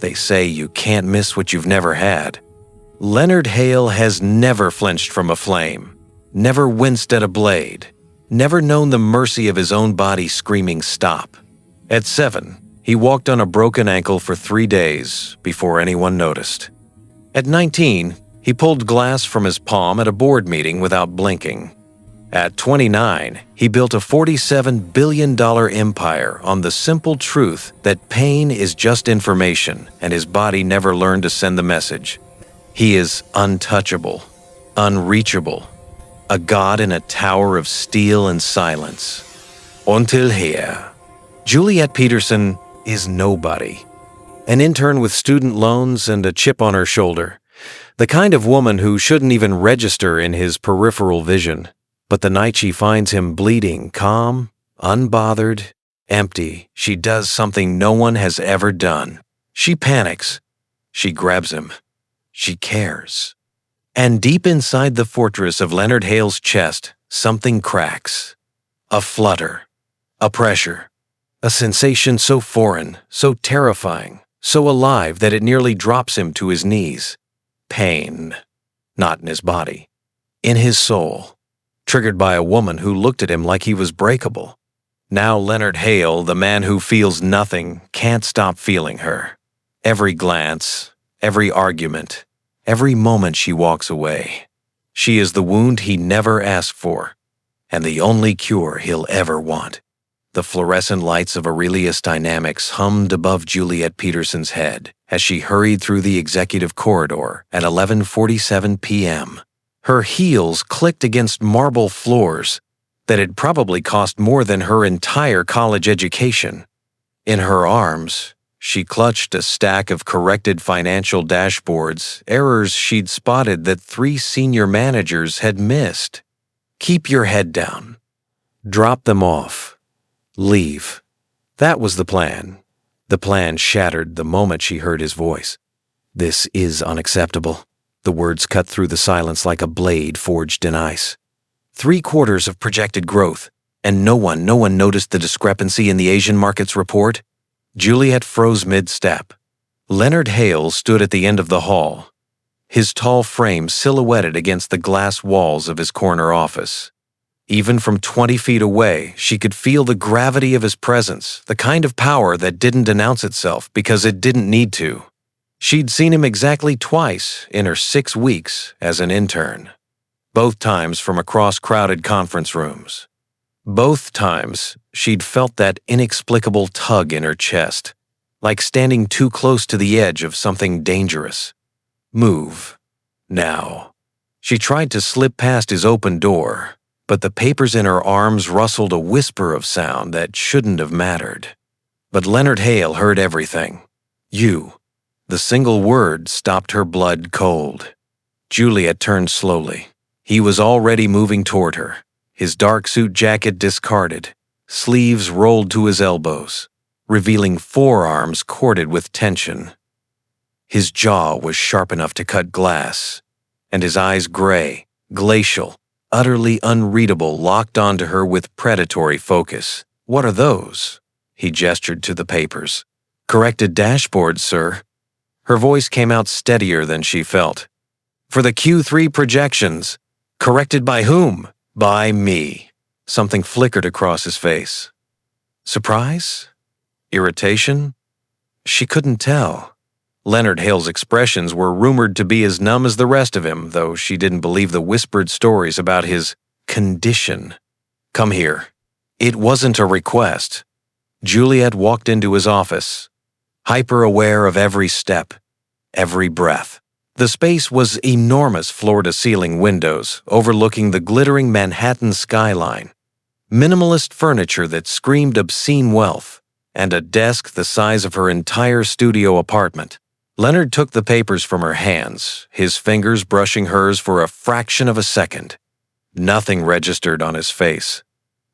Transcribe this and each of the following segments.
They say you can't miss what you've never had. Leonard Hale has never flinched from a flame, never winced at a blade, never known the mercy of his own body screaming stop. At 7, he walked on a broken ankle for 3 days before anyone noticed. At 19, he pulled glass from his palm at a board meeting without blinking. At 29, he built a $47 billion empire on the simple truth that pain is just information and his body never learned to send the message. He is untouchable, unreachable, a god in a tower of steel and silence. Until here, Juliet Peterson is nobody. An intern with student loans and a chip on her shoulder. The kind of woman who shouldn't even register in his peripheral vision. But the night she finds him bleeding, calm, unbothered, empty, she does something no one has ever done. She panics. She grabs him. She cares. And deep inside the fortress of Leonard Hale's chest, something cracks. A flutter. A pressure. A sensation so foreign, so terrifying, so alive that it nearly drops him to his knees. Pain. Not in his body. In his soul. Triggered by a woman who looked at him like he was breakable. Now Leonard Hale, the man who feels nothing, can't stop feeling her. Every glance, every argument, every moment she walks away. She is the wound he never asked for, and the only cure he'll ever want. The fluorescent lights of Aurelius Dynamics hummed above Juliet Peterson's head as she hurried through the executive corridor at 11:47 p.m. Her heels clicked against marble floors that had probably cost more than her entire college education. In her arms, she clutched a stack of corrected financial dashboards, errors she'd spotted that 3 senior managers had missed. Keep your head down. Drop them off. Leave. That was the plan. The plan shattered the moment she heard his voice. This is unacceptable. The words cut through the silence like a blade forged in ice. 3/4 of projected growth, and no one noticed the discrepancy in the Asian markets report? Juliet froze mid-step. Leonard Hale stood at the end of the hall, his tall frame silhouetted against the glass walls of his corner office. Even from 20 feet away, she could feel the gravity of his presence, the kind of power that didn't announce itself because it didn't need to. She'd seen him exactly twice in her 6 weeks as an intern. Both times from across crowded conference rooms. Both times she'd felt that inexplicable tug in her chest, like standing too close to the edge of something dangerous. Move. Now. She tried to slip past his open door, but the papers in her arms rustled a whisper of sound that shouldn't have mattered. But Leonard Hale heard everything. You. The single word stopped her blood cold. Juliet turned slowly. He was already moving toward her, his dark suit jacket discarded, sleeves rolled to his elbows, revealing forearms corded with tension. His jaw was sharp enough to cut glass, and his eyes gray, glacial, utterly unreadable, locked onto her with predatory focus. What are those? He gestured to the papers. Corrected dashboards, sir. Her voice came out steadier than she felt. For the Q3 projections. Corrected by whom? By me. Something flickered across his face. Surprise? Irritation? She couldn't tell. Leonard Hale's expressions were rumored to be as numb as the rest of him, though she didn't believe the whispered stories about his condition. Come here. It wasn't a request. Juliet walked into his office, hyper-aware of every step, every breath. The space was enormous floor-to-ceiling windows overlooking the glittering Manhattan skyline, minimalist furniture that screamed obscene wealth, and a desk the size of her entire studio apartment. Leonard took the papers from her hands, his fingers brushing hers for a fraction of a second. Nothing registered on his face,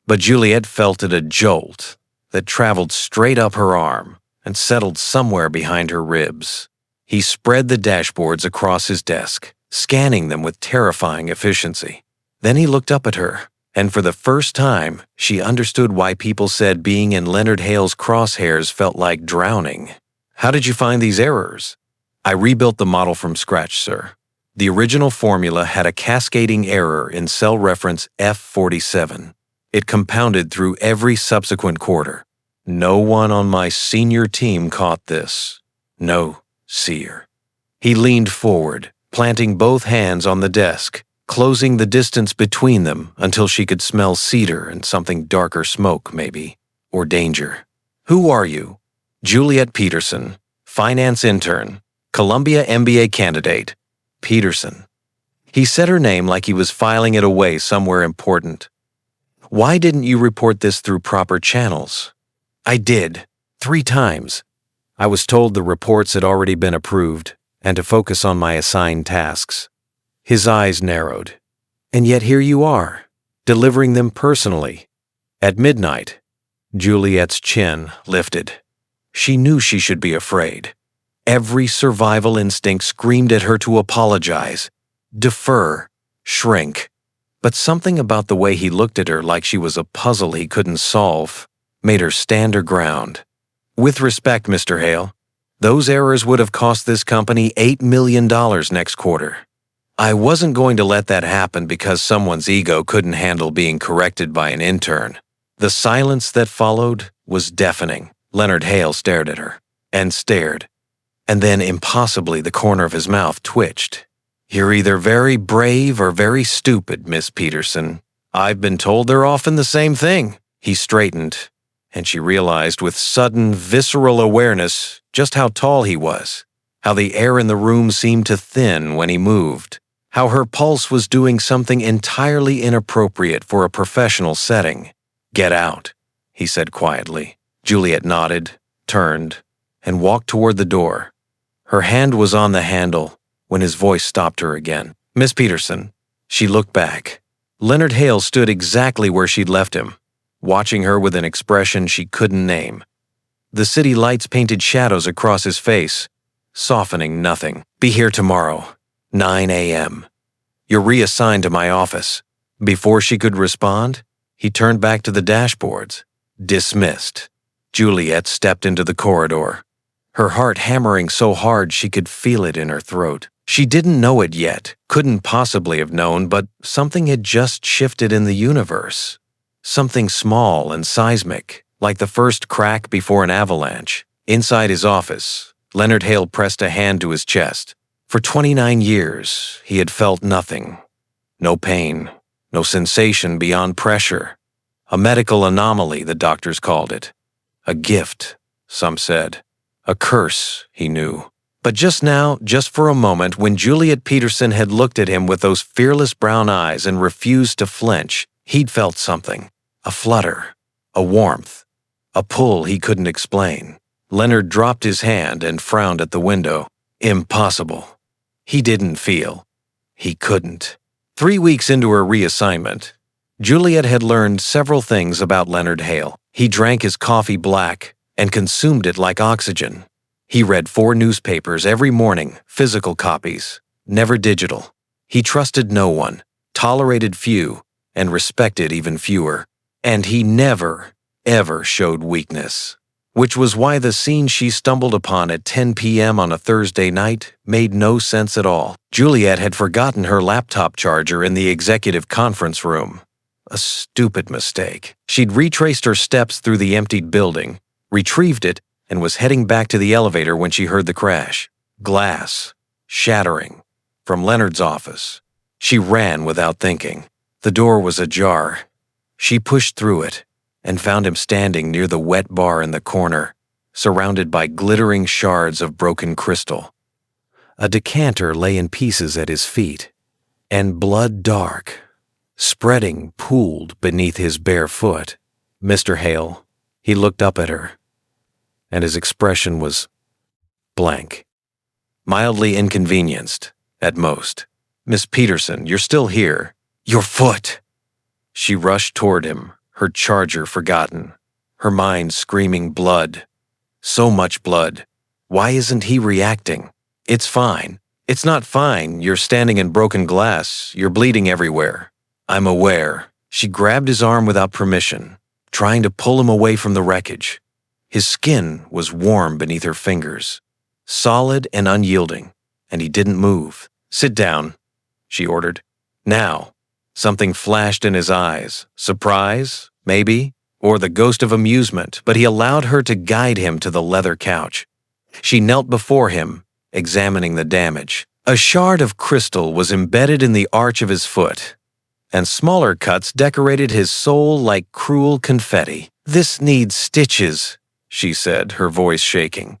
but Juliet felt it a jolt that traveled straight up her arm and settled somewhere behind her ribs. He spread the dashboards across his desk, scanning them with terrifying efficiency. Then he looked up at her, and for the first time, she understood why people said being in Leonard Hale's crosshairs felt like drowning. How did you find these errors? I rebuilt the model from scratch, sir. The original formula had a cascading error in cell reference F47. It compounded through every subsequent quarter. No one on my senior team caught this. No, seer. He leaned forward, planting both hands on the desk, closing the distance between them until she could smell cedar and something darker smoke, maybe, or danger. Who are you? Juliet Peterson, finance intern, Columbia MBA candidate. Peterson. He said her name like he was filing it away somewhere important. Why didn't you report this through proper channels? I did, 3 times. I was told the reports had already been approved and to focus on my assigned tasks. His eyes narrowed. And yet here you are, delivering them personally. At midnight, Juliet's chin lifted. She knew she should be afraid. Every survival instinct screamed at her to apologize, defer, shrink. But something about the way he looked at her like she was a puzzle he couldn't solve made her stand her ground. With respect, Mr. Hale, those errors would have cost this company $8 million next quarter. I wasn't going to let that happen because someone's ego couldn't handle being corrected by an intern. The silence that followed was deafening. Leonard Hale stared at her, and stared. And then impossibly the corner of his mouth twitched. You're either very brave or very stupid, Miss Peterson. I've been told they're often the same thing. He straightened, and she realized with sudden visceral awareness just how tall he was, how the air in the room seemed to thin when he moved, how her pulse was doing something entirely inappropriate for a professional setting. Get out, he said quietly. Juliet nodded, turned, and walked toward the door. Her hand was on the handle when his voice stopped her again. Miss Peterson. She looked back. Leonard Hale stood exactly where she'd left him, watching her with an expression she couldn't name. The city lights painted shadows across his face, softening nothing. Be here tomorrow, 9 a.m. You're reassigned to my office. Before she could respond, he turned back to the dashboards. Dismissed. Juliet stepped into the corridor, her heart hammering so hard she could feel it in her throat. She didn't know it yet, couldn't possibly have known, but something had just shifted in the universe. Something small and seismic, like the first crack before an avalanche. Inside his office, Leonard Hale pressed a hand to his chest. For 29 years, he had felt nothing. No pain, no sensation beyond pressure. A medical anomaly, the doctors called it. A gift, some said. A curse, he knew. But just now, just for a moment, when Juliet Peterson had looked at him with those fearless brown eyes and refused to flinch, he'd felt something. A flutter, a warmth, a pull he couldn't explain. Leonard dropped his hand and frowned at the window. Impossible. He didn't feel. He couldn't. 3 weeks into her reassignment, Juliet had learned several things about Leonard Hale. He drank his coffee black and consumed it like oxygen. He read 4 newspapers every morning, physical copies, never digital. He trusted no one, tolerated few, and respected even fewer. And he never, ever showed weakness. Which was why the scene she stumbled upon at 10 p.m. on a Thursday night made no sense at all. Juliet had forgotten her laptop charger in the executive conference room. A stupid mistake. She'd retraced her steps through the emptied building, retrieved it, and was heading back to the elevator when she heard the crash. Glass, shattering, from Leonard's office. She ran without thinking. The door was ajar. She pushed through it and found him standing near the wet bar in the corner, surrounded by glittering shards of broken crystal. A decanter lay in pieces at his feet, and blood dark, spreading, pooled beneath his bare foot. Mr. Hale, he looked up at her, and his expression was blank. Mildly inconvenienced, at most. Miss Peterson, you're still here. Your foot! She rushed toward him, her charger forgotten, her mind screaming blood. So much blood. Why isn't he reacting? It's fine. It's not fine. You're standing in broken glass. You're bleeding everywhere. I'm aware. She grabbed his arm without permission, trying to pull him away from the wreckage. His skin was warm beneath her fingers, solid and unyielding, and he didn't move. "Sit down," she ordered. "Now." Something flashed in his eyes. Surprise, maybe, or the ghost of amusement, but he allowed her to guide him to the leather couch. She knelt before him, examining the damage. A shard of crystal was embedded in the arch of his foot, and smaller cuts decorated his sole like cruel confetti. "This needs stitches," she said, her voice shaking.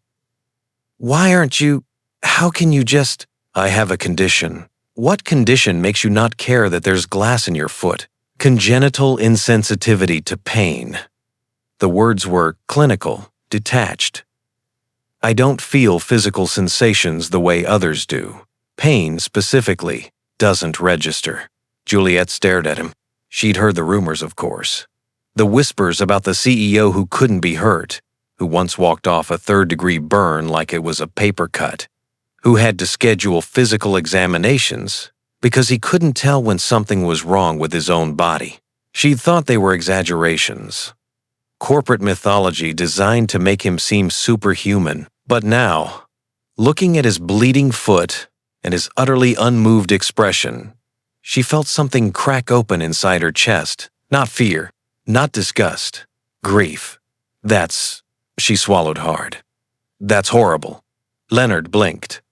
"Why aren't you... How can you just..." "I have a condition." "What condition makes you not care that there's glass in your foot?" "Congenital insensitivity to pain." The words were clinical, detached. "I don't feel physical sensations the way others do. Pain, specifically, doesn't register." Juliet stared at him. She'd heard the rumors, of course. The whispers about the CEO who couldn't be hurt, who once walked off a third-degree burn like it was a paper cut, who had to schedule physical examinations because he couldn't tell when something was wrong with his own body. She thought they were exaggerations. Corporate mythology designed to make him seem superhuman. But now, looking at his bleeding foot and his utterly unmoved expression, she felt something crack open inside her chest. Not fear, not disgust, grief. She swallowed hard. "That's horrible." Leonard blinked.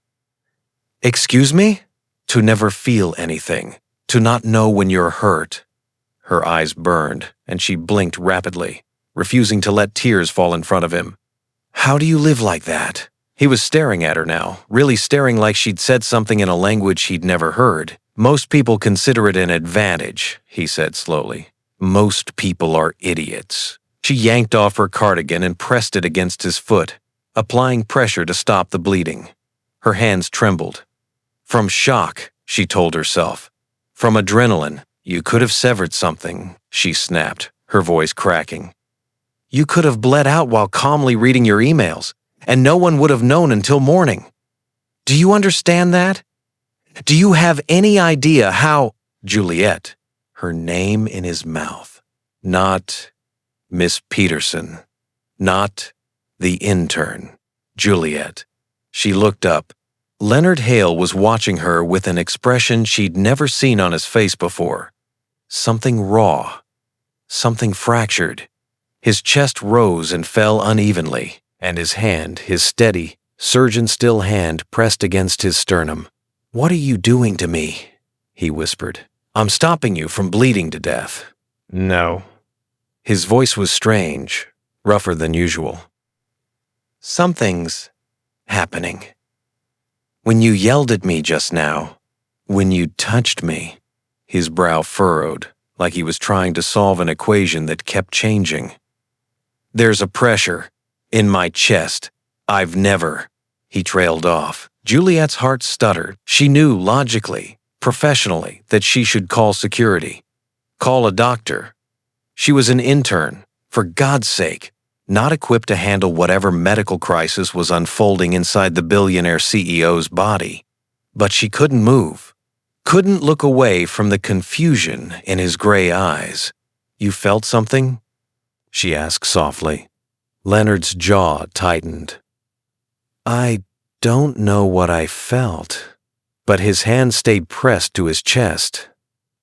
"Excuse me?" "To never feel anything, to not know when you're hurt." Her eyes burned, and she blinked rapidly, refusing to let tears fall in front of him. "How do you live like that?" He was staring at her now, really staring like she'd said something in a language he'd never heard. "Most people consider it an advantage," he said slowly. "Most people are idiots." She yanked off her cardigan and pressed it against his foot, applying pressure to stop the bleeding. Her hands trembled. "From shock," she told herself. "From adrenaline. You could have severed something," she snapped, her voice cracking. "You could have bled out while calmly reading your emails, and no one would have known until morning. Do you understand that? Do you have any idea how—" Juliet, her name in his mouth. Not Miss Peterson. Not the intern. Juliet. She looked up. Leonard Hale was watching her with an expression she'd never seen on his face before. Something raw. Something fractured. His chest rose and fell unevenly, and his hand, his steady, surgeon-still hand, pressed against his sternum. "What are you doing to me?" he whispered. "I'm stopping you from bleeding to death." "No." His voice was strange, rougher than usual. "Something's happening. When you yelled at me just now, when you touched me," his brow furrowed, like he was trying to solve an equation that kept changing. "There's a pressure in my chest. I've never..." He trailed off. Juliet's heart stuttered. She knew logically, professionally, that she should call security. Call a doctor. She was an intern, for God's sake, not equipped to handle whatever medical crisis was unfolding inside the billionaire CEO's body. But she couldn't move, couldn't look away from the confusion in his gray eyes. "You felt something?" she asked softly. Leonard's jaw tightened. "I don't know what I felt," but his hand stayed pressed to his chest.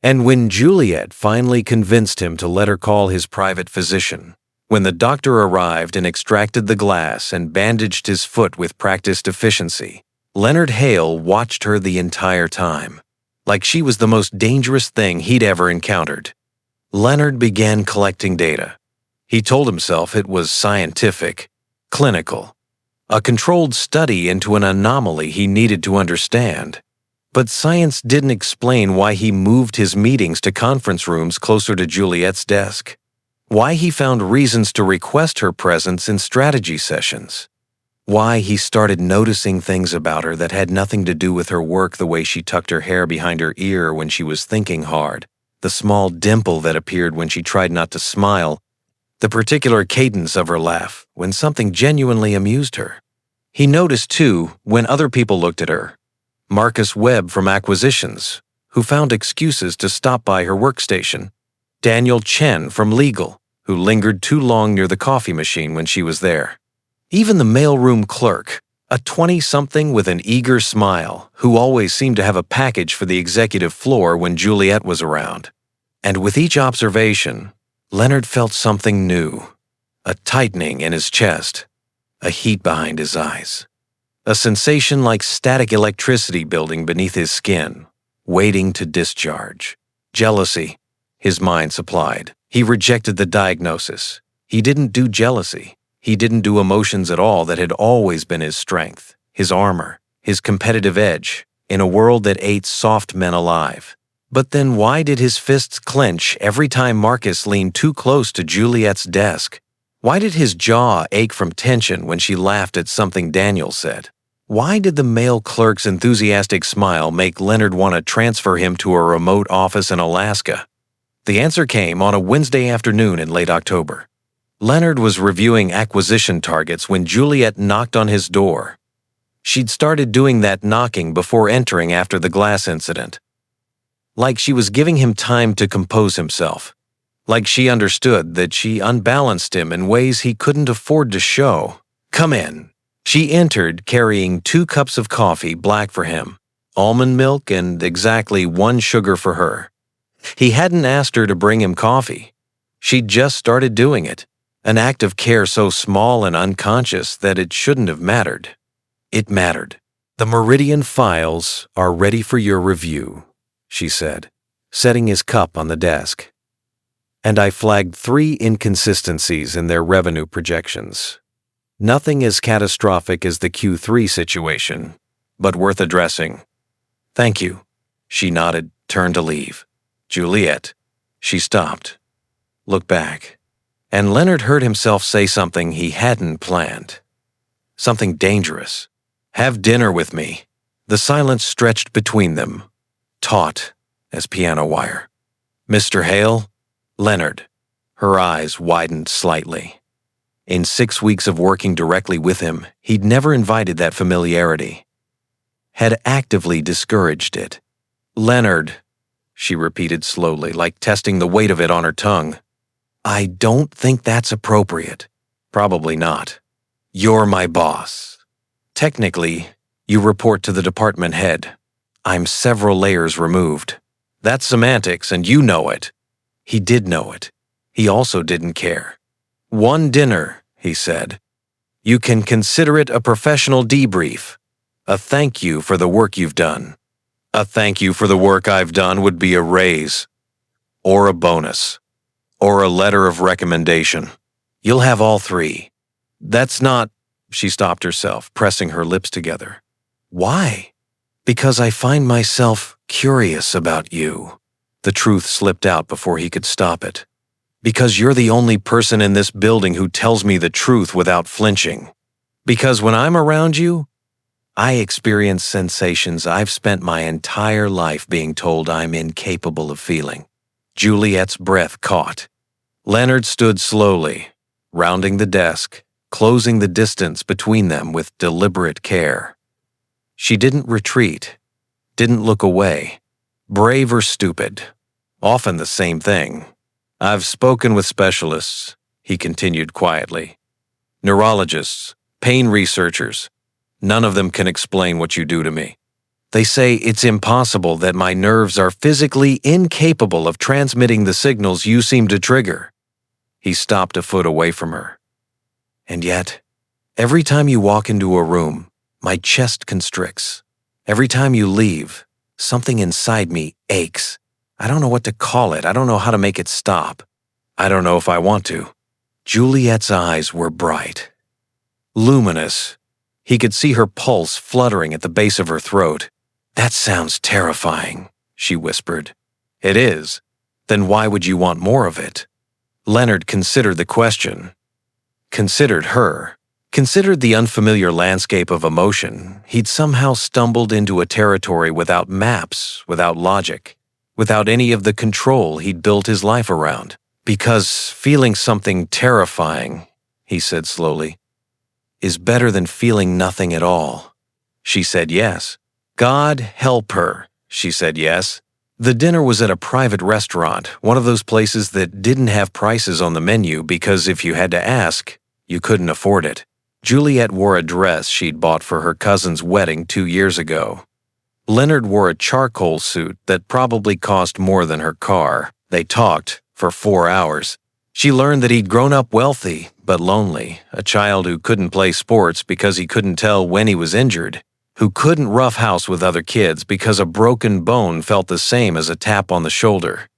And when Juliet finally convinced him to let her call his private physician, when the doctor arrived and extracted the glass and bandaged his foot with practiced efficiency, Leonard Hale watched her the entire time, like she was the most dangerous thing he'd ever encountered. Leonard began collecting data. He told himself it was scientific, clinical, a controlled study into an anomaly he needed to understand. But science didn't explain why he moved his meetings to conference rooms closer to Juliet's desk, why he found reasons to request her presence in strategy sessions, why he started noticing things about her that had nothing to do with her work, the way she tucked her hair behind her ear when she was thinking hard, the small dimple that appeared when she tried not to smile, the particular cadence of her laugh when something genuinely amused her. He noticed, too, when other people looked at her. Marcus Webb from Acquisitions, who found excuses to stop by her workstation. Daniel Chen from Legal, who lingered too long near the coffee machine when she was there. Even the mailroom clerk, a 20-something with an eager smile, who always seemed to have a package for the executive floor when Juliet was around. And with each observation, Leonard felt something new, a tightening in his chest, a heat behind his eyes, a sensation like static electricity building beneath his skin, waiting to discharge. Jealousy, his mind supplied. He rejected the diagnosis. He didn't do jealousy. He didn't do emotions at all that had always been his strength, his armor, his competitive edge, in a world that ate soft men alive. But then why did his fists clench every time Marcus leaned too close to Juliet's desk? Why did his jaw ache from tension when she laughed at something Daniel said? Why did the mail clerk's enthusiastic smile make Leonard want to transfer him to a remote office in Alaska? The answer came on a Wednesday afternoon in late October. Leonard was reviewing acquisition targets when Juliet knocked on his door. She'd started doing that knocking before entering after the glass incident. Like she was giving him time to compose himself. Like she understood that she unbalanced him in ways he couldn't afford to show. "Come in." She entered carrying 2 cups of coffee black for him, almond milk and exactly 1 sugar for her. He hadn't asked her to bring him coffee. She'd just started doing it, an act of care so small and unconscious that it shouldn't have mattered. It mattered. "The Meridian files are ready for your review," she said, setting his cup on the desk. "And I flagged 3 inconsistencies in their revenue projections. Nothing as catastrophic as the Q3 situation, but worth addressing." "Thank you." She nodded, turned to leave. "Juliet." She stopped, looked back, and Leonard heard himself say something he hadn't planned. Something dangerous. "Have dinner with me." The silence stretched between them, taut as piano wire. "Mr. Hale?" "Leonard." Her eyes widened slightly. In 6 weeks of working directly with him, he'd never invited that familiarity. Had actively discouraged it. "Leonard," she repeated slowly, like testing the weight of it on her tongue. "I don't think that's appropriate." "Probably not. You're my boss. Technically, you report to the department head. I'm several layers removed. That's semantics, and you know it." He did know it. He also didn't care. "1 dinner," he said. "You can consider it a professional debrief. A thank you for the work you've done." "A thank you for the work I've done would be a raise. Or a bonus. Or a letter of recommendation. You'll have all 3. That's not—" She stopped herself, pressing her lips together. "Why?" "Because I find myself curious about you." The truth slipped out before he could stop it. "Because you're the only person in this building who tells me the truth without flinching. Because when I'm around you, I experience sensations I've spent my entire life being told I'm incapable of feeling." Juliet's breath caught. Leonard stood slowly, rounding the desk, closing the distance between them with deliberate care. She didn't retreat, didn't look away. Brave or stupid, often the same thing. "I've spoken with specialists," he continued quietly. "Neurologists, pain researchers. None of them can explain what you do to me. They say it's impossible, that my nerves are physically incapable of transmitting the signals you seem to trigger." He stopped a foot away from her. "And yet, every time you walk into a room, my chest constricts. Every time you leave, something inside me aches. I don't know what to call it. I don't know how to make it stop. I don't know if I want to." Juliet's eyes were bright, luminous. He could see her pulse fluttering at the base of her throat. "That sounds terrifying," she whispered. "It is. Then why would you want more of it?" Leonard considered the question. Considered her. Considered the unfamiliar landscape of emotion. He'd somehow stumbled into a territory without maps, without logic, without any of the control he'd built his life around. "Because feeling something terrifying," he said slowly, "is better than feeling nothing at all." She said yes. God help her, she said yes. The dinner was at a private restaurant, one of those places that didn't have prices on the menu because if you had to ask, you couldn't afford it. Juliet wore a dress she'd bought for her cousin's wedding 2 years ago. Leonard wore a charcoal suit that probably cost more than her car. They talked for 4 hours. She learned that he'd grown up wealthy, but lonely, a child who couldn't play sports because he couldn't tell when he was injured, who couldn't roughhouse with other kids because a broken bone felt the same as a tap on the shoulder.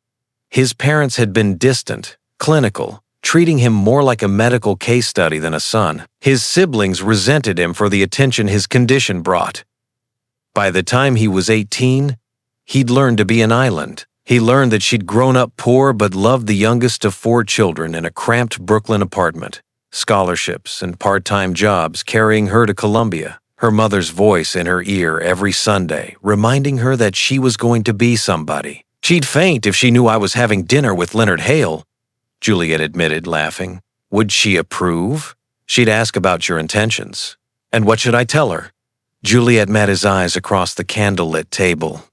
His parents had been distant, clinical, treating him more like a medical case study than a son. His siblings resented him for the attention his condition brought. By the time he was 18, he'd learned to be an island. He learned that she'd grown up poor but loved the youngest of 4 children in a cramped Brooklyn apartment, scholarships and part-time jobs carrying her to Columbia, her mother's voice in her ear every Sunday, reminding her that she was going to be somebody. She'd faint if she knew I was having dinner with Leonard Hale, Juliet admitted, laughing. Would she approve? She'd ask about your intentions. And what should I tell her? Juliet met his eyes across the candlelit table.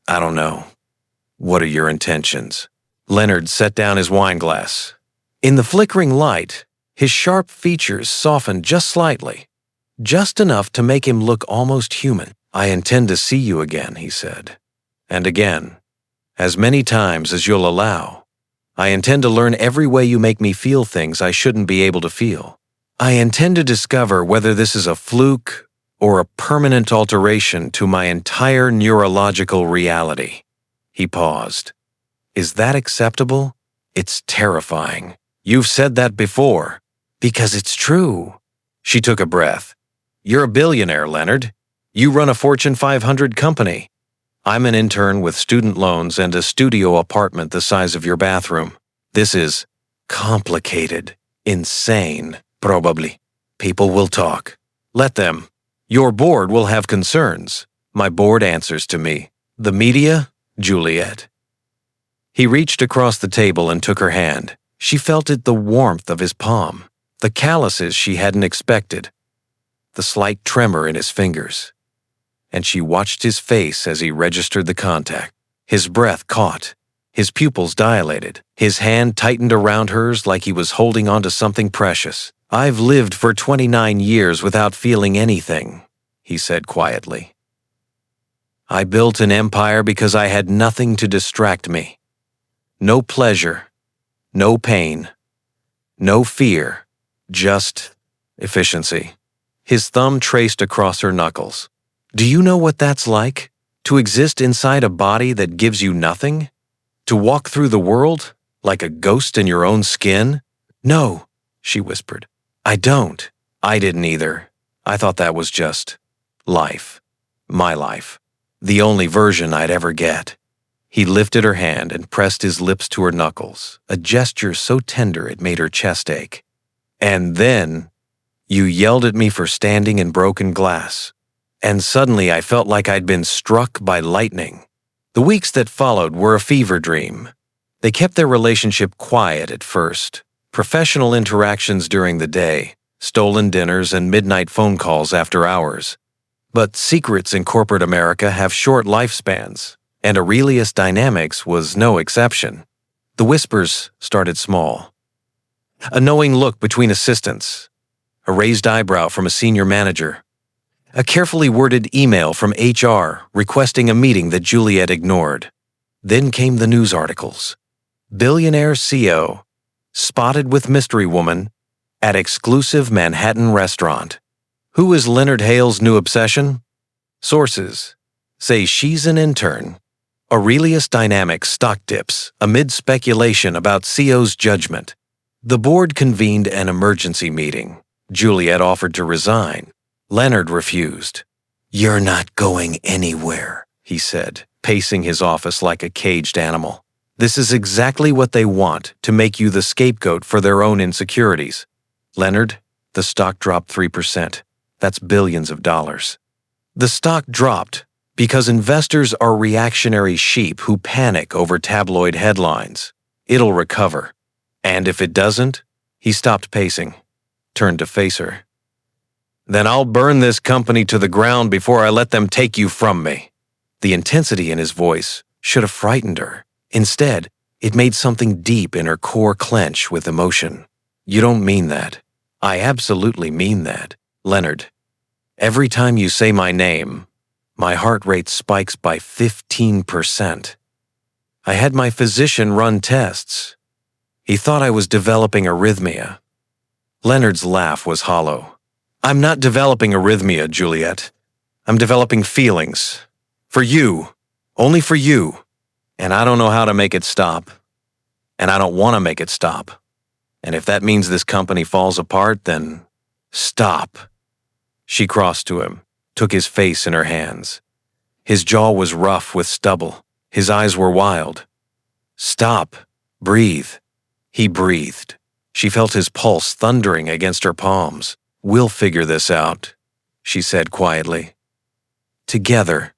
I don't know. What are your intentions? Leonard set down his wineglass. In the flickering light, his sharp features softened just slightly, just enough to make him look almost human. I intend to see you again, he said. And again, as many times as you'll allow. I intend to learn every way you make me feel things I shouldn't be able to feel. I intend to discover whether this is a fluke or a permanent alteration to my entire neurological reality. He paused. Is that acceptable? It's terrifying. You've said that before. Because it's true. She took a breath. You're a billionaire, Leonard. You run a Fortune 500 company. I'm an intern with student loans and a studio apartment the size of your bathroom. This is complicated, insane, probably. People will talk. Let them. Your board will have concerns. My board answers to me. The media? Juliet. He reached across the table and took her hand. She felt it, the warmth of his palm, the calluses she hadn't expected, the slight tremor in his fingers. And she watched his face as he registered the contact. His breath caught, his pupils dilated, his hand tightened around hers like he was holding onto something precious. I've lived for 29 years without feeling anything, he said quietly. I built an empire because I had nothing to distract me. No pleasure, no pain, no fear, just efficiency. His thumb traced across her knuckles. Do you know what that's like? To exist inside a body that gives you nothing? To walk through the world like a ghost in your own skin? No, she whispered. I don't. I didn't either. I thought that was just life. My life. The only version I'd ever get. He lifted her hand and pressed his lips to her knuckles, a gesture so tender it made her chest ache. And then, you yelled at me for standing in broken glass. And suddenly I felt like I'd been struck by lightning. The weeks that followed were a fever dream. They kept their relationship quiet at first. Professional interactions during the day, stolen dinners and midnight phone calls after hours. But secrets in corporate America have short lifespans, and Aurelius Dynamics was no exception. The whispers started small. A knowing look between assistants, a raised eyebrow from a senior manager, a carefully worded email from HR requesting a meeting that Juliet ignored. Then came the news articles. Billionaire CO spotted with mystery woman at exclusive Manhattan restaurant. Who is Leonard Hale's new obsession? Sources say she's an intern. Aurelius Dynamics stock dips amid speculation about CO's judgment. The board convened an emergency meeting. Juliet offered to resign. Leonard refused. You're not going anywhere, he said, pacing his office like a caged animal. This is exactly what they want, to make you the scapegoat for their own insecurities. Leonard, the stock dropped 3%. That's billions of dollars. The stock dropped because investors are reactionary sheep who panic over tabloid headlines. It'll recover. And if it doesn't, he stopped pacing, turned to face her. Then I'll burn this company to the ground before I let them take you from me. The intensity in his voice should have frightened her. Instead, it made something deep in her core clench with emotion. You don't mean that. I absolutely mean that, Leonard. Every time you say my name, my heart rate spikes by 15%. I had my physician run tests. He thought I was developing arrhythmia. Leonard's laugh was hollow. I'm not developing arrhythmia, Juliet. I'm developing feelings. For you. Only for you. And I don't know how to make it stop. And I don't want to make it stop. And if that means this company falls apart, then stop. She crossed to him, took his face in her hands. His jaw was rough with stubble. His eyes were wild. Stop. Breathe. He breathed. She felt his pulse thundering against her palms. We'll figure this out, she said quietly. Together.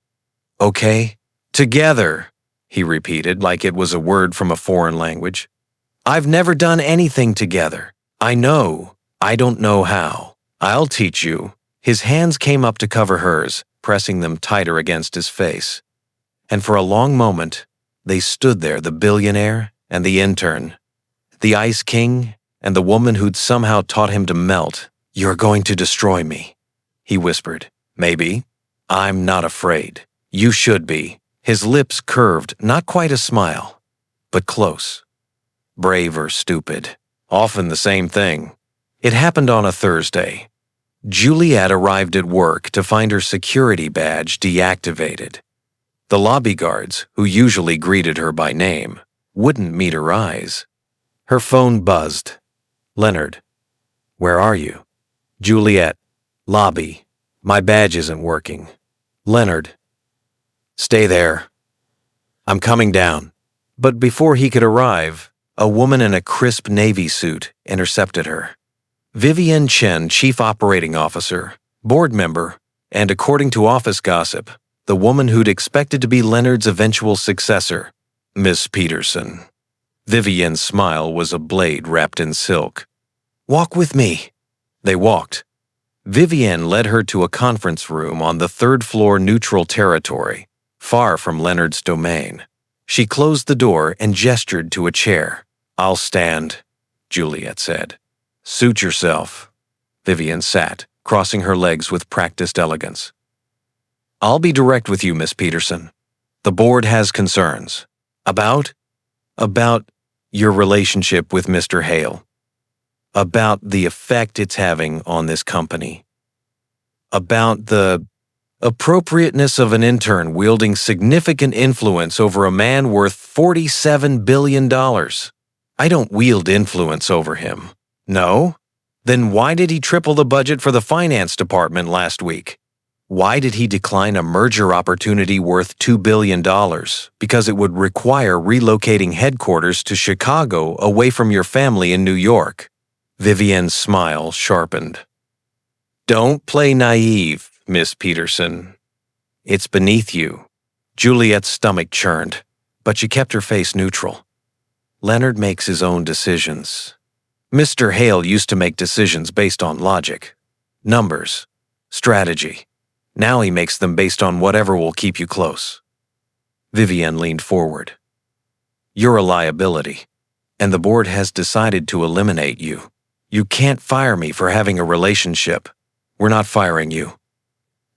Okay? Together, he repeated like it was a word from a foreign language. I've never done anything together. I know. I don't know how. I'll teach you. His hands came up to cover hers, pressing them tighter against his face. And for a long moment, they stood there, the billionaire and the intern, the Ice King and the woman who'd somehow taught him to melt. You're going to destroy me, he whispered. Maybe. I'm not afraid. You should be. His lips curved, not quite a smile, but close. Brave or stupid. Often the same thing. It happened on a Thursday. Juliet arrived at work to find her security badge deactivated. The lobby guards, who usually greeted her by name, wouldn't meet her eyes. Her phone buzzed. Leonard. Where are you? Juliet. Lobby. My badge isn't working. Leonard. Stay there. I'm coming down. But before he could arrive, a woman in a crisp navy suit intercepted her. Vivienne Chen, Chief Operating Officer, board member, and according to office gossip, the woman who'd expected to be Leonard's eventual successor, Miss Peterson. Vivienne's smile was a blade wrapped in silk. Walk with me. They walked. Vivienne led her to a conference room on the third-floor neutral territory, far from Leonard's domain. She closed the door and gestured to a chair. I'll stand, Juliet said. Suit yourself. Vivienne sat, crossing her legs with practiced elegance. I'll be direct with you, Miss Peterson. The board has concerns. About your relationship with Mr. Hale. About the effect it's having on this company. About the appropriateness of an intern wielding significant influence over a man worth $47 billion. I don't wield influence over him. No? Then why did he triple the budget for the finance department last week? Why did he decline a merger opportunity worth $2 billion because it would require relocating headquarters to Chicago away from your family in New York? Vivienne's smile sharpened. Don't play naive, Miss Peterson. It's beneath you. Juliet's stomach churned, but she kept her face neutral. Leonard makes his own decisions. Mr. Hale used to make decisions based on logic, numbers, strategy. Now he makes them based on whatever will keep you close. Vivienne leaned forward. You're a liability, and the board has decided to eliminate you. You can't fire me for having a relationship. We're not firing you.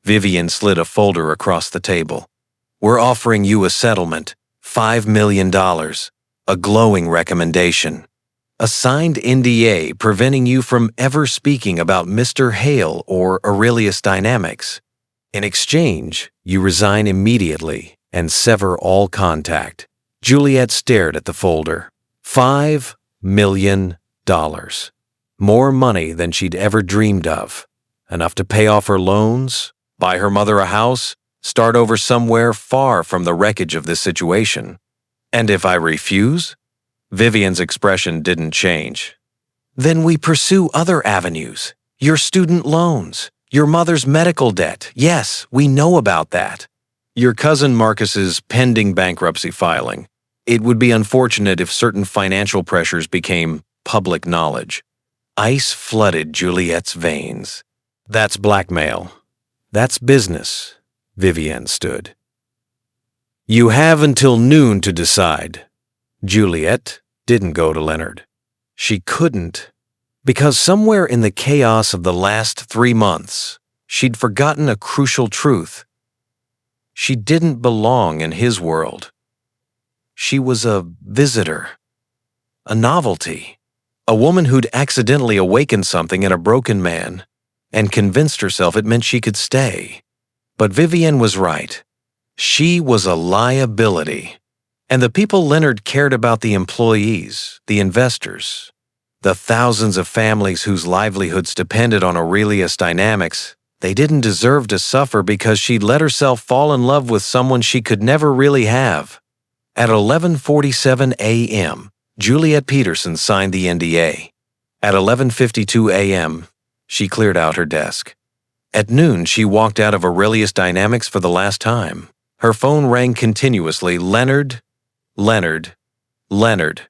Vivienne slid a folder across the table. We're offering you a settlement, $5 million, a glowing recommendation. A signed NDA preventing you from ever speaking about Mr. Hale or Aurelius Dynamics. In exchange, you resign immediately and sever all contact. Juliet stared at the folder. $5 million. More money than she'd ever dreamed of. Enough to pay off her loans, buy her mother a house, start over somewhere far from the wreckage of this situation. And if I refuse? Vivienne's expression didn't change. Then we pursue other avenues. Your student loans, your mother's medical debt. Yes, we know about that. Your cousin Marcus's pending bankruptcy filing. It would be unfortunate if certain financial pressures became public knowledge. Ice flooded Juliet's veins. That's blackmail. That's business. Vivienne stood. You have until noon to decide. Juliet didn't go to Leonard. She couldn't, because somewhere in the chaos of the last 3 months, she'd forgotten a crucial truth. She didn't belong in his world. She was a visitor, a novelty, a woman who'd accidentally awakened something in a broken man and convinced herself it meant she could stay. But Vivienne was right. She was a liability. And the people Leonard cared about, the employees, the investors, the thousands of families whose livelihoods depended on Aurelius dynamics, they didn't deserve to suffer because she'd let herself fall in love with someone she could never really have. At 11:47 a.m., Juliet Peterson signed the NDA. At 11:52 a.m., she cleared out her desk. At noon, she walked out of Aurelius Dynamics for the last time. Her phone rang continuously, Leonard, Leonard, Leonard,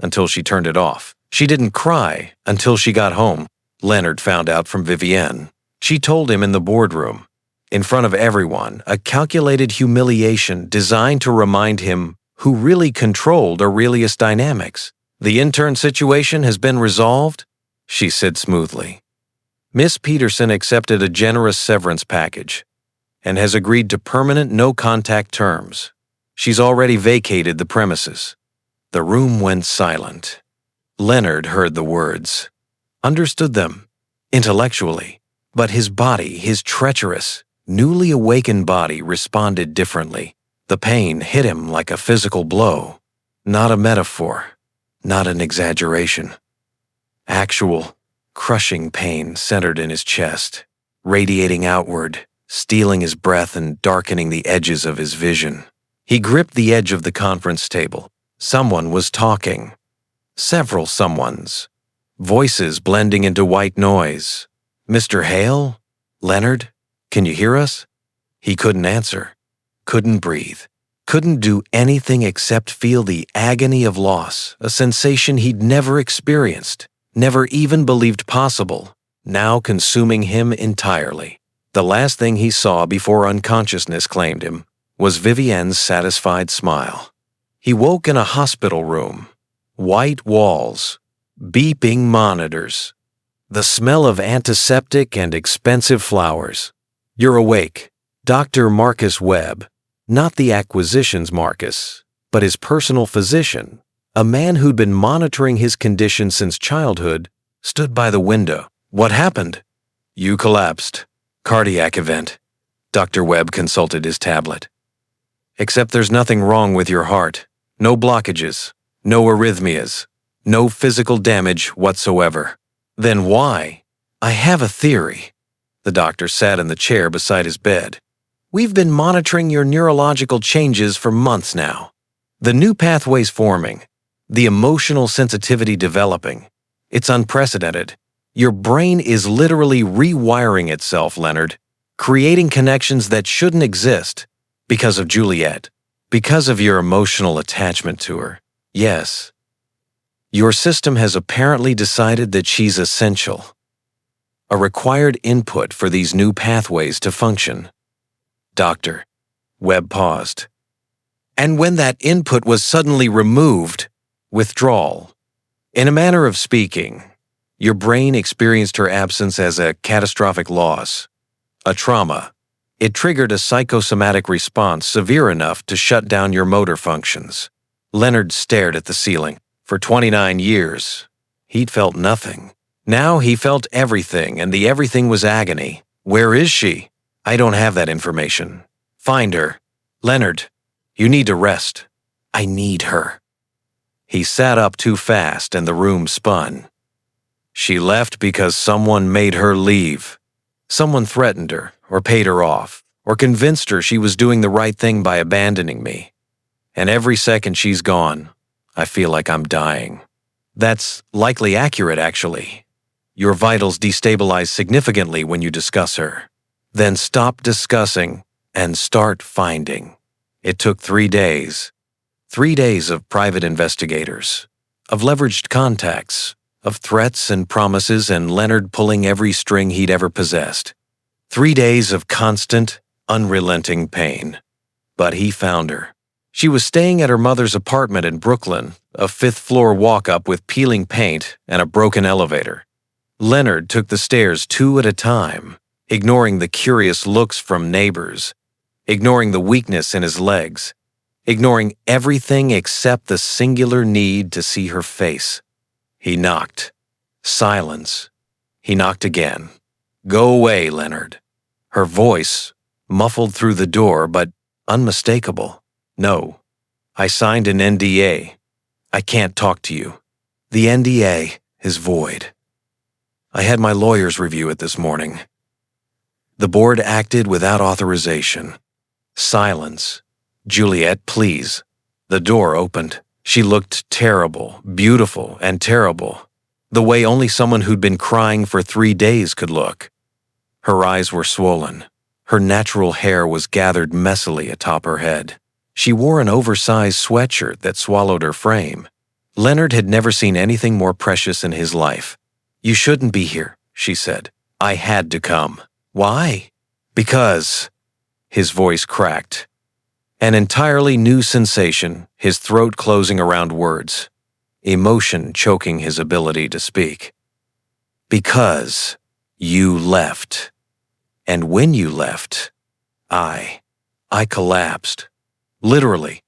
until she turned it off. She didn't cry until she got home. Leonard found out from Vivienne. She told him in the boardroom, in front of everyone, a calculated humiliation designed to remind him who really controlled Aurelius Dynamics. The intern situation has been resolved, she said smoothly. Miss Peterson accepted a generous severance package and has agreed to permanent no-contact terms. She's already vacated the premises. The room went silent. Leonard heard the words, understood them, intellectually, but his body, his treacherous, newly awakened body, responded differently. The pain hit him like a physical blow, not a metaphor, not an exaggeration. Actual, crushing pain centered in his chest, radiating outward, stealing his breath and darkening the edges of his vision. He gripped the edge of the conference table. Someone was talking. Several someones. Voices blending into white noise. Mr. Hale? Leonard? Can you hear us? He couldn't answer. Couldn't breathe. Couldn't do anything except feel the agony of loss, a sensation he'd never experienced, never even believed possible, now consuming him entirely. The last thing he saw before unconsciousness claimed him was Vivienne's satisfied smile. He woke in a hospital room. White walls, beeping monitors, the smell of antiseptic and expensive flowers. You're awake. Dr. Marcus Webb, not the acquisitions Marcus, but his personal physician, a man who'd been monitoring his condition since childhood, stood by the window. What happened? You collapsed. Cardiac event. Dr. Webb consulted his tablet. Except there's nothing wrong with your heart. No blockages. No arrhythmias. No physical damage whatsoever. Then why? I have a theory. The doctor sat in the chair beside his bed. We've been monitoring your neurological changes for months now. The new pathways forming. The emotional sensitivity developing. It's unprecedented. Your brain is literally rewiring itself, Leonard, creating connections that shouldn't exist because of Juliet, because of your emotional attachment to her. Yes. Your system has apparently decided that she's essential, a required input for these new pathways to function. Doctor, Webb paused. And when that input was suddenly removed, withdrawal. In a manner of speaking, your brain experienced her absence as a catastrophic loss, a trauma. It triggered a psychosomatic response severe enough to shut down your motor functions. Leonard stared at the ceiling. For 29 years, he'd felt nothing. Now he felt everything, and the everything was agony. Where is she? I don't have that information. Find her. Leonard, you need to rest. I need her. He sat up too fast and the room spun. She left because someone made her leave. Someone threatened her, or paid her off, or convinced her she was doing the right thing by abandoning me. And every second she's gone, I feel like I'm dying. That's likely accurate, actually. Your vitals destabilize significantly when you discuss her. Then stop discussing and start finding. It took 3 days. 3 days of private investigators, of leveraged contacts, of threats and promises, and Leonard pulling every string he'd ever possessed. 3 days of constant, unrelenting pain. But he found her. She was staying at her mother's apartment in Brooklyn, a fifth-floor walk-up with peeling paint and a broken elevator. Leonard took the stairs 2 at a time, ignoring the curious looks from neighbors, ignoring the weakness in his legs, ignoring everything except the singular need to see her face. He knocked. Silence. He knocked again. "Go away, Leonard." Her voice, muffled through the door but unmistakable. "No. I signed an NDA. I can't talk to you. The NDA is void. I had my lawyers review it this morning. The board acted without authorization." Silence. "Juliet, please." The door opened. She looked terrible, beautiful, and terrible, the way only someone who'd been crying for 3 days could look. Her eyes were swollen. Her natural hair was gathered messily atop her head. She wore an oversized sweatshirt that swallowed her frame. Leonard had never seen anything more precious in his life. "You shouldn't be here," she said. "I had to come." "Why?" "Because..." His voice cracked. An entirely new sensation, his throat closing around words. Emotion choking his ability to speak. "Because you left. And when you left, I collapsed. Literally.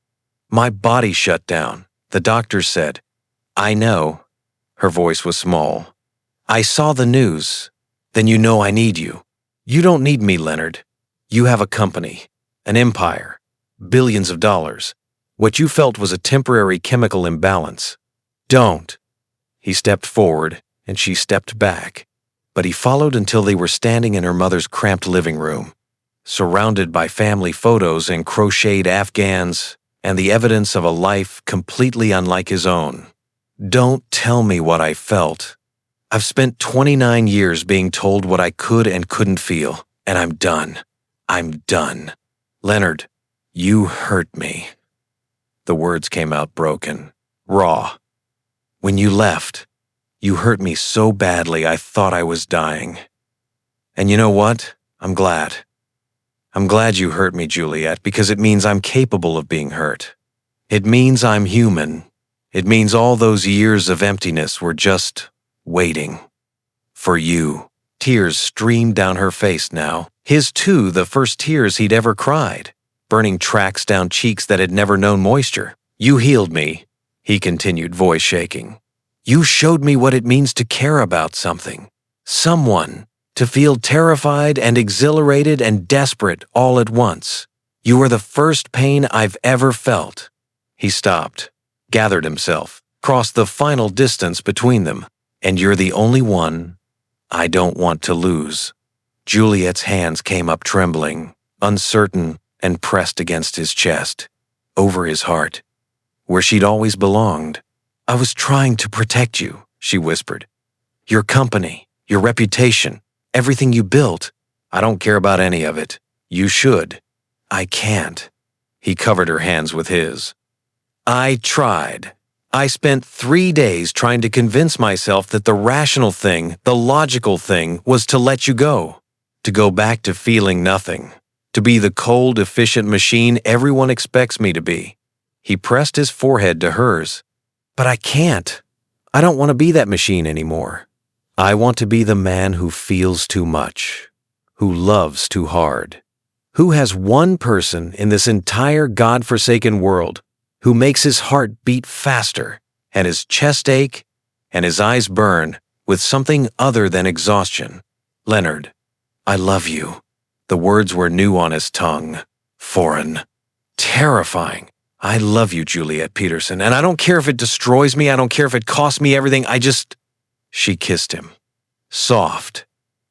My body shut down. The doctor said, 'I know.'" Her voice was small. "I saw the news. Then you know I need you. You don't need me, Leonard. You have a company, an empire, billions of dollars. What you felt was a temporary chemical imbalance. Don't." He stepped forward, and she stepped back, but he followed until they were standing in her mother's cramped living room, surrounded by family photos and crocheted Afghans and the evidence of a life completely unlike his own. "Don't tell me what I felt. I've spent 29 years being told what I could and couldn't feel, and I'm done. I'm done. Leonard, you hurt me." The words came out broken, raw. "When you left, you hurt me so badly I thought I was dying. And you know what? I'm glad. I'm glad you hurt me, Juliet, because it means I'm capable of being hurt. It means I'm human. It means all those years of emptiness were just waiting. For you." Tears streamed down her face now. His too, the first tears he'd ever cried, burning tracks down cheeks that had never known moisture. "You healed me," he continued, voice shaking. "You showed me what it means to care about something. Someone. To feel terrified and exhilarated and desperate all at once. You were the first pain I've ever felt." He stopped, gathered himself, crossed the final distance between them. "And you're the only one I don't want to lose." Juliet's hands came up trembling, uncertain, and pressed against his chest, over his heart, where she'd always belonged. "I was trying to protect you," she whispered. "Your company, your reputation, everything you built. I don't care about any of it. You should. I can't." He covered her hands with his. "I tried. I spent 3 days trying to convince myself that the rational thing, the logical thing, was to let you go. To go back to feeling nothing. To be the cold, efficient machine everyone expects me to be." He pressed his forehead to hers. "But I can't. I don't want to be that machine anymore. I want to be the man who feels too much, who loves too hard, who has one person in this entire God-forsaken world who makes his heart beat faster and his chest ache and his eyes burn with something other than exhaustion. Leonard, I love you." The words were new on his tongue, foreign, terrifying. "I love you, Juliet Peterson, and I don't care if it destroys me, I don't care if it costs me everything, She kissed him. Soft,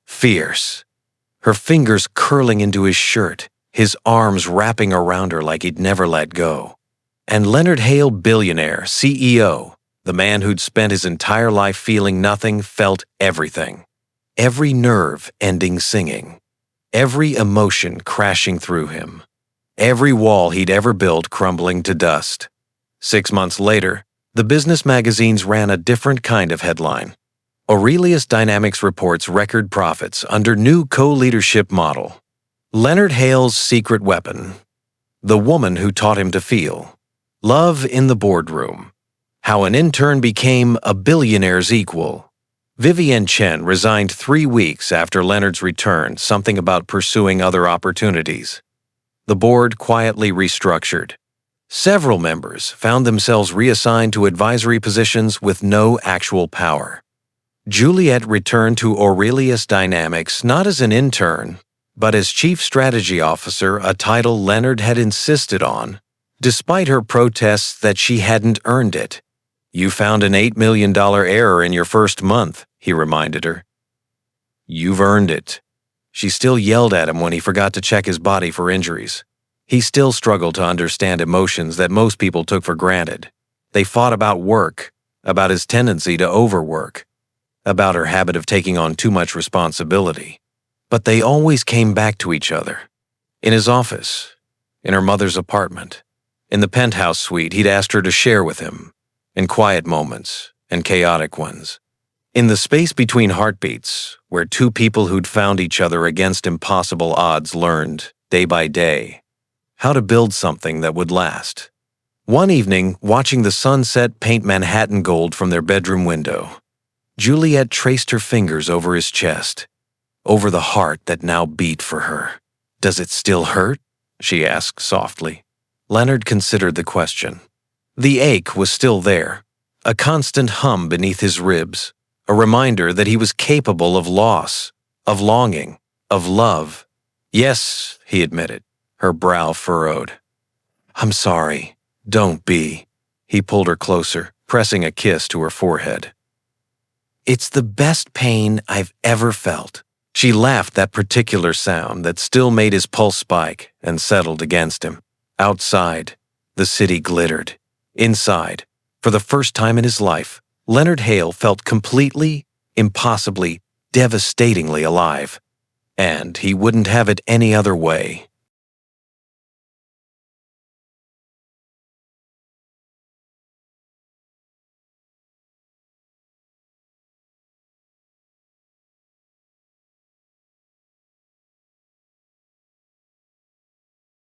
fierce, her fingers curling into his shirt, his arms wrapping around her like he'd never let go. And Leonard Hale, billionaire, CEO, the man who'd spent his entire life feeling nothing, felt everything. Every nerve ending singing. Every emotion crashing through him. Every wall he'd ever built crumbling to dust. 6 months later, the business magazines ran a different kind of headline. Aurelius Dynamics reports record profits under new co-leadership model. Leonard Hale's secret weapon. The Woman Who Taught Him to Feel, Love in the Boardroom, How an Intern Became a Billionaire's Equal. Vivienne Chen resigned 3 weeks after Leonard's return, something about pursuing other opportunities. The board quietly restructured. Several members found themselves reassigned to advisory positions with no actual power. Juliet returned to Aurelius Dynamics not as an intern, but as Chief Strategy Officer, a title Leonard had insisted on, despite her protests that she hadn't earned it. "You found an $8 million error in your first month," he reminded her. "You've earned it." She still yelled at him when he forgot to check his body for injuries. He still struggled to understand emotions that most people took for granted. They fought about work, about his tendency to overwork, about her habit of taking on too much responsibility. But they always came back to each other. In his office, in her mother's apartment, in the penthouse suite he'd asked her to share with him, in quiet moments and chaotic ones. In the space between heartbeats, where two people who'd found each other against impossible odds learned, day by day, how to build something that would last. One evening, watching the sunset paint Manhattan gold from their bedroom window, Juliet traced her fingers over his chest, over the heart that now beat for her. "Does it still hurt?" she asked softly. Leonard considered the question. The ache was still there, a constant hum beneath his ribs, a reminder that he was capable of loss, of longing, of love. "Yes," he admitted, her brow furrowed. "I'm sorry. Don't be." He pulled her closer, pressing a kiss to her forehead. "It's the best pain I've ever felt." She laughed, that particular sound that still made his pulse spike, and settled against him. Outside, the city glittered. Inside, for the first time in his life, Leonard Hale felt completely, impossibly, devastatingly alive. And he wouldn't have it any other way.